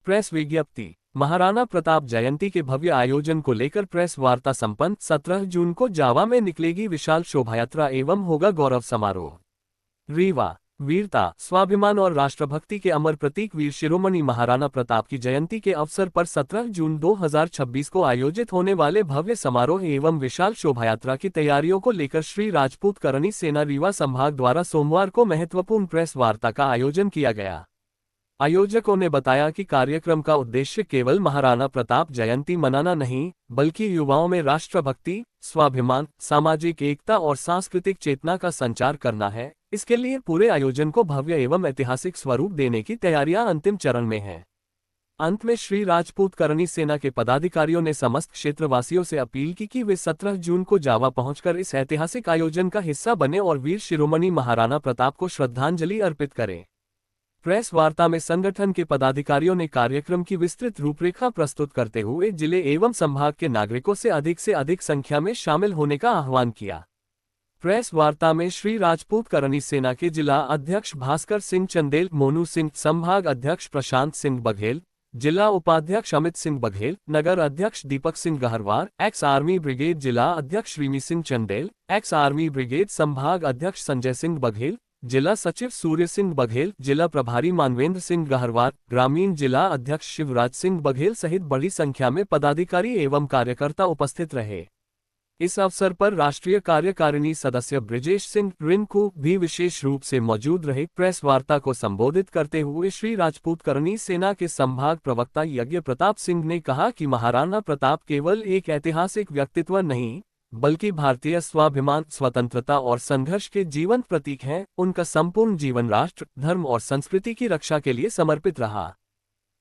Press विज्ञप्ति। महाराणा प्रताप जयंती के भव्य आयोजन को लेकर प्रेस वार्ता संपन्न। 17 जून को जावा में निकलेगी विशाल शोभायात्रा एवं होगा गौरव समारोह। रीवा। वीरता, स्वाभिमान और राष्ट्रभक्ति के अमर प्रतीक वीर शिरोमणि महाराणा प्रताप की जयंती के अवसर पर 17 जून 2026 को आयोजित होने वाले भव्य समारोह एवं विशाल शोभायात्रा की तैयारियों को लेकर श्री राजपूत करणी सेना रीवा संभाग द्वारा सोमवार को महत्वपूर्ण प्रेस वार्ता का आयोजन किया गया। आयोजकों ने बताया कि कार्यक्रम का उद्देश्य केवल महाराणा प्रताप जयंती मनाना नहीं, बल्कि युवाओं में राष्ट्रभक्ति, स्वाभिमान, सामाजिक एकता और सांस्कृतिक चेतना का संचार करना है। इसके लिए पूरे आयोजन को भव्य एवं ऐतिहासिक स्वरूप देने की तैयारियां अंतिम चरण में हैं। अंत में श्री राजपूत करणी सेना के पदाधिकारियों ने समस्त क्षेत्रवासियों से अपील की कि वे 17 जून को जावा पहुंचकर इस ऐतिहासिक आयोजन का हिस्सा बने और वीर शिरोमणि महाराणा प्रताप को श्रद्धांजलि अर्पित करें। प्रेस वार्ता में संगठन के पदाधिकारियों ने कार्यक्रम की विस्तृत रूपरेखा प्रस्तुत करते हुए जिले एवं संभाग के नागरिकों से अधिक संख्या में शामिल होने का आह्वान किया। प्रेस वार्ता में श्री राजपूत करणी सेना के जिला अध्यक्ष भास्कर सिंह चंदेल, मोनू सिंह, संभाग अध्यक्ष प्रशांत सिंह बघेल, जिला उपाध्यक्ष अमित सिंह बघेल, नगर अध्यक्ष Deepak Singh Gaharwar, ex army brigade जिला अध्यक्ष श्रीमी Singh Chandel, ex army brigade संभाग अध्यक्ष संजय सिंह बघेल, जिला सचिव सूर्य सिंह बघेल, जिला प्रभारी मानवेंद्र सिंह गहरवार, ग्रामीण जिला अध्यक्ष शिवराज सिंह बघेल सहित बड़ी संख्या में पदाधिकारी एवं कार्यकर्ता उपस्थित रहे। इस अवसर पर राष्ट्रीय कार्यकारिणी सदस्य ब्रिजेश सिंह रिंकू भी विशेष रूप से मौजूद रहे। प्रेस वार्ता को संबोधित करते हुए श्री राजपूत करणी सेना के संभाग प्रवक्ता यज्ञ प्रताप सिंह ने कहा कि महाराणा प्रताप केवल एक ऐतिहासिक व्यक्तित्व नहीं, बल्कि भारतीय स्वाभिमान, स्वतंत्रता और संघर्ष के जीवंत प्रतीक हैं। उनका संपूर्ण जीवन राष्ट्र, धर्म और संस्कृति की रक्षा के लिए समर्पित रहा।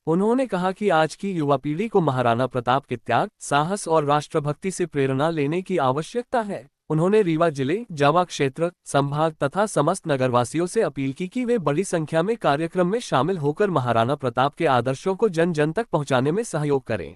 उन्होंने कहा कि आज की युवा पीढ़ी को महाराणा प्रताप के त्याग, साहस और राष्ट्रभक्ति से प्रेरणा लेने की आवश्यकता है। उन्होंने रीवा जिले, जावा क्षेत्र, संभाग तथा समस्त नगरवासियों से अपील की कि वे बड़ी संख्या में कार्यक्रम में शामिल होकर महाराणा प्रताप के आदर्शों को जन जन तक पहुंचाने में सहयोग करें।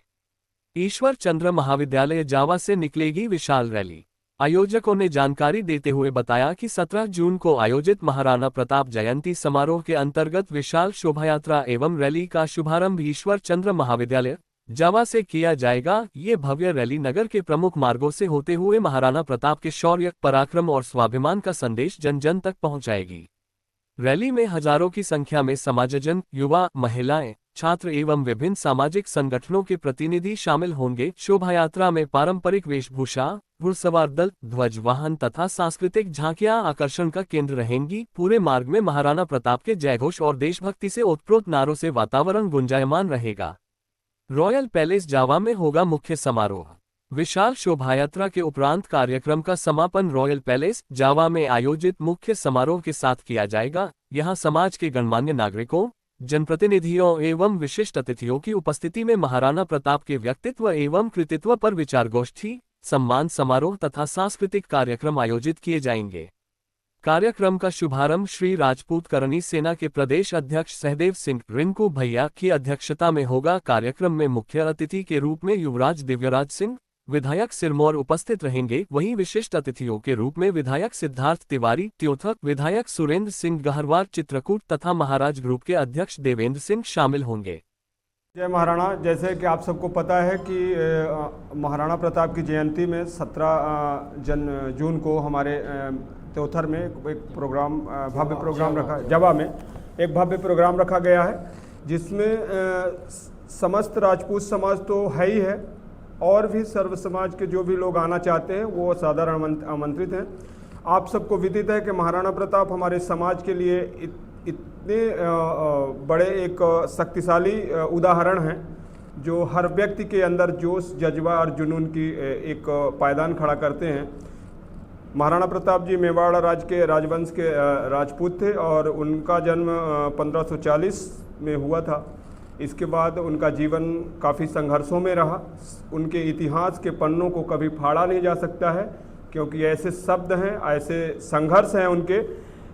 ईश्वर चंद्र महाविद्यालय जावा से निकलेगी विशाल रैली। आयोजकों ने जानकारी देते हुए बताया कि 17 जून को आयोजित महाराणा प्रताप जयंती समारोह के अंतर्गत विशाल शोभायात्रा एवं रैली का शुभारंभ ईश्वर चंद्र महाविद्यालय जावा से किया जाएगा। ये भव्य रैली नगर के प्रमुख मार्गों से होते हुए महाराणा प्रताप के शौर्य, पराक्रम और स्वाभिमान का संदेश जन जन तक पहुंचाएगी। रैली में हजारों की संख्या में समाजजन, युवा, महिलाएं, छात्र एवं विभिन्न सामाजिक संगठनों के प्रतिनिधि शामिल होंगे। शोभायात्रा में पारंपरिक वेशभूषा, घुड़सवार दल, ध्वज वाहन तथा सांस्कृतिक झांकियां आकर्षण का केंद्र रहेंगी। पूरे मार्ग में महाराणा प्रताप के जयघोष और देशभक्ति से ओतप्रोत नारों से वातावरण गुंजायमान रहेगा। रॉयल पैलेस जावा में होगा मुख्य समारोह। विशाल शोभायात्रा के उपरांत कार्यक्रम का समापन रॉयल पैलेस जावा में आयोजित मुख्य समारोह के साथ किया जाएगा। यहां समाज के गणमान्य नागरिकों, जनप्रतिनिधियों एवं विशिष्ट अतिथियों की उपस्थिति में महाराणा प्रताप के व्यक्तित्व एवं कृतित्व पर विचार गोष्ठी, सम्मान समारोह तथा सांस्कृतिक कार्यक्रम आयोजित किए जाएंगे। कार्यक्रम का शुभारंभ श्री राजपूत करणी सेना के प्रदेश अध्यक्ष सहदेव सिंह रिंकू भैया की अध्यक्षता में होगा। कार्यक्रम में मुख्य अतिथि के रूप में युवराज दिव्यराज सिंह, विधायक सिरमौर उपस्थित रहेंगे। वहीं विशिष्ट अतिथियों के रूप में विधायक सिद्धार्थ तिवारी त्योथक, विधायक सुरेंद्र सिंह गहरवार चित्रकूट तथा महाराज ग्रुप के अध्यक्ष देवेंद्र सिंह शामिल होंगे। जय महाराणा। जैसे कि आप सबको पता है कि महाराणा प्रताप की जयंती में 17 जून को हमारे त्योथर में एक प्रोग्राम, भव्य प्रोग्राम रखा, जावा में एक भव्य प्रोग्राम रखा गया है, जिसमें समस्त राजपूत समाज तो है ही है और भी सर्व समाज के जो भी लोग आना चाहते हैं वो साधारण आमंत्रित हैं। आप सबको विदित है कि महाराणा प्रताप हमारे समाज के लिए इतने बड़े एक शक्तिशाली उदाहरण हैं, जो हर व्यक्ति के अंदर जोश, जज्बा और जुनून की एक पायदान खड़ा करते हैं। महाराणा प्रताप जी मेवाड़ राज के राजवंश के राजपूत थे और उनका जन्म 1540 में हुआ था। इसके बाद उनका जीवन काफ़ी संघर्षों में रहा। उनके इतिहास के पन्नों को कभी फाड़ा नहीं जा सकता है, क्योंकि ऐसे शब्द हैं, ऐसे संघर्ष हैं उनके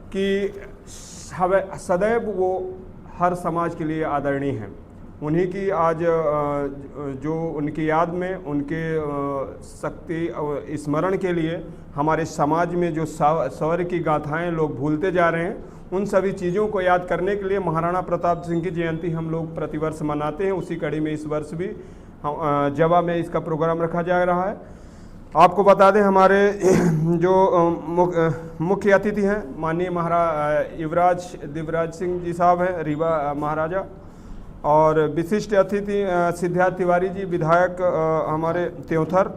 कि सदैव वो हर समाज के लिए आदरणीय हैं। उन्हीं की आज जो उनकी याद में उनके शक्ति स्मरण के लिए हमारे समाज में जो शौर्य की गाथाएं लोग भूलते जा रहे हैं, उन सभी चीज़ों को याद करने के लिए महाराणा प्रताप सिंह की जयंती हम लोग प्रतिवर्ष मनाते हैं। उसी कड़ी में इस वर्ष भी जवा में इसका प्रोग्राम रखा जा रहा है। आपको बता दें, हमारे जो मुख्य अतिथि हैं माननीय युवराज दिव्यराज सिंह जी साहब हैं, रीवा महाराजा, और विशिष्ट अतिथि सिद्धार्थ तिवारी जी विधायक हमारे त्योंथर,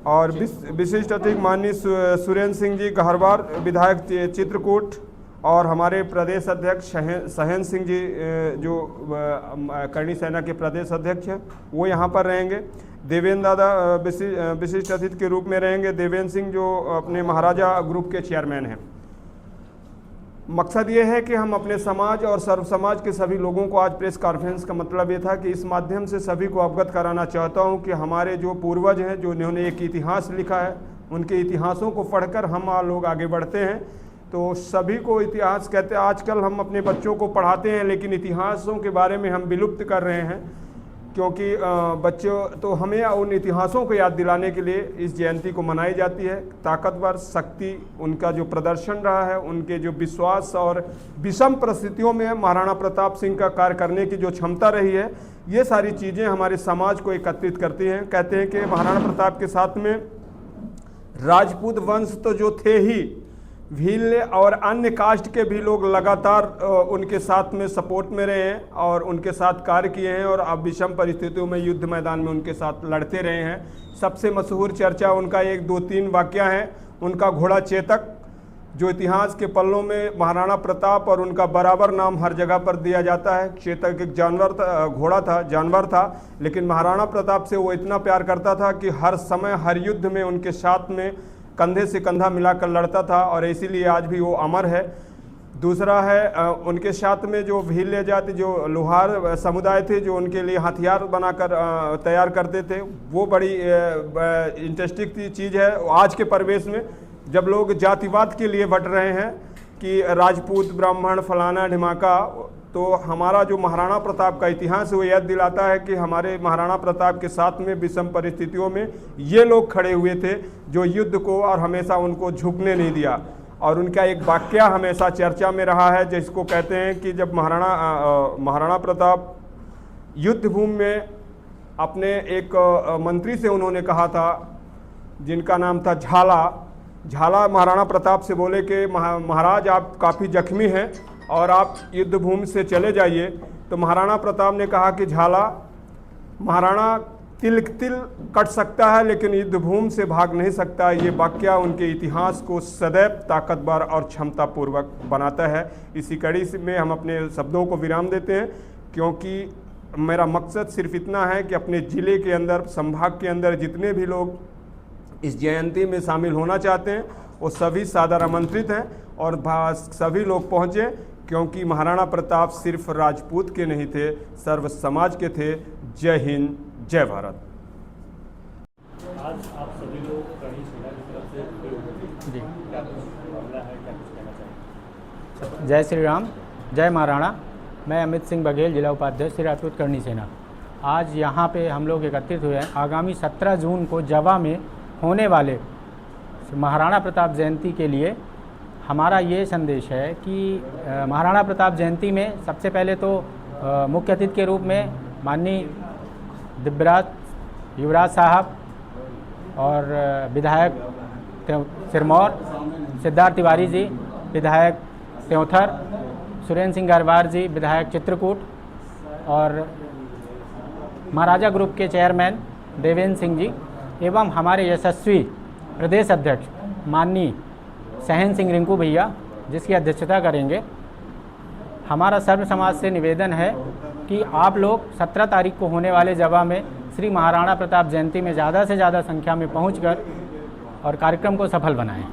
और विशिष्ट अतिथि माननीय सुरेंद्र सिंह जी गहरवार विधायक चित्रकूट, और हमारे प्रदेश अध्यक्ष सहन सिंह जी जो करणी सेना के प्रदेश अध्यक्ष हैं, वो यहाँ पर रहेंगे। देवेंद्र दादा विशिष्ट अतिथि के रूप में रहेंगे। देवेंद्र सिंह जो अपने महाराजा ग्रुप के चेयरमैन हैं। मकसद ये है कि हम अपने समाज और सर्व समाज के सभी लोगों को, आज प्रेस कॉन्फ्रेंस का मतलब ये था कि इस माध्यम से सभी को अवगत कराना चाहता हूँ कि हमारे जो पूर्वज हैं, जो इन्होंने एक इतिहास लिखा है, उनके इतिहासों को पढ़कर हम लोग आगे बढ़ते हैं। तो सभी को इतिहास कहते हैं। आजकल हम अपने बच्चों को पढ़ाते हैं, लेकिन इतिहासों के बारे में हम विलुप्त कर रहे हैं, क्योंकि बच्चों तो हमें उन इतिहासों को याद दिलाने के लिए इस जयंती को मनाई जाती है। ताकतवर शक्ति उनका जो प्रदर्शन रहा है, उनके जो विश्वास और विषम परिस्थितियों में महाराणा प्रताप सिंह का कार्य करने की जो क्षमता रही है, ये सारी चीज़ें हमारे समाज को एकत्रित करती हैं। कहते हैं कि महाराणा प्रताप के साथ में राजपूत वंश तो जो थे ही, भील और अन्य कास्ट के भी लोग लगातार उनके साथ में सपोर्ट में रहे हैं और उनके साथ कार्य किए हैं, और अब विषम परिस्थितियों में युद्ध मैदान में उनके साथ लड़ते रहे हैं। सबसे मशहूर चर्चा उनका 1-2-3 वाक्य है। उनका घोड़ा चेतक, जो इतिहास के पन्नों में महाराणा प्रताप और उनका बराबर नाम हर जगह पर दिया जाता है। चेतक एक जानवर था, घोड़ा था, जानवर था, लेकिन महाराणा प्रताप से वो इतना प्यार करता था कि हर समय हर युद्ध में उनके साथ में कंधे से कंधा मिलाकर लड़ता था, और इसीलिए आज भी वो अमर है। दूसरा है उनके साथ में जो भील जाति, जो लोहार समुदाय थे, जो उनके लिए हथियार बनाकर तैयार करते थे, वो बड़ी इंटरेस्टिंग चीज़ है। आज के परिवेश में जब लोग जातिवाद के लिए बट रहे हैं कि राजपूत ब्राह्मण फलाना ढिमाका, तो हमारा जो महाराणा प्रताप का इतिहास वो याद दिलाता है कि हमारे महाराणा प्रताप के साथ में विषम परिस्थितियों में ये लोग खड़े हुए थे, जो युद्ध को और हमेशा उनको झुकने नहीं दिया। और उनका एक वाक्य हमेशा चर्चा में रहा है, जिसको कहते हैं कि जब महाराणा प्रताप युद्ध भूमि में अपने एक मंत्री से उन्होंने कहा था, जिनका नाम था झाला महाराणा प्रताप से बोले कि महाराज आप काफ़ी जख्मी हैं और आप युद्ध भूमि से चले जाइए। तो महाराणा प्रताप ने कहा कि झाला, महाराणा तिल कट सकता है लेकिन युद्ध भूमि से भाग नहीं सकता। ये वाक्य उनके इतिहास को सदैव ताकतवर और क्षमतापूर्वक बनाता है। इसी कड़ी में हम अपने शब्दों को विराम देते हैं, क्योंकि मेरा मकसद सिर्फ इतना है कि अपने ज़िले के अंदर, संभाग के अंदर जितने भी लोग इस जयंती में शामिल होना चाहते हैं, वो सभी सादर आमंत्रित हैं और सभी लोग पहुँचे, क्योंकि महाराणा प्रताप सिर्फ राजपूत के नहीं थे, सर्व समाज के थे। जय हिंद, जय भारत। आज आप सभी लोग करणी सेना की तरफ से जुड़े हुए हैं। जी, क्या कुछ मामला है, क्या कुछ कहना चाहिए? जय श्री राम, जय महाराणा। मैं अमित सिंह बघेल, जिला उपाध्यक्ष श्री राजपूत करणी सेना। आज यहाँ पे हम लोग एकत्रित हुए हैं आगामी 17 जून को जवा में होने वाले महाराणा प्रताप जयंती के लिए। हमारा ये संदेश है कि महाराणा प्रताप जयंती में सबसे पहले तो मुख्य अतिथि के रूप में माननीय दिव्यराज युवराज साहब और विधायक सिरमौर सिद्धार्थ तिवारी जी विधायक त्योंथर, सुरेंद्र सिंह गहरवार जी विधायक चित्रकूट, और महाराजा ग्रुप के चेयरमैन देवेंद्र सिंह जी एवं हमारे यशस्वी प्रदेश अध्यक्ष माननीय सहन सिंह रिंकू भैया, जिसकी अध्यक्षता करेंगे। हमारा सर्व समाज से निवेदन है कि आप लोग 17 तारीख को होने वाले जवा में श्री महाराणा प्रताप जयंती में ज़्यादा से ज़्यादा संख्या में पहुंचकर और कार्यक्रम को सफल बनाएं।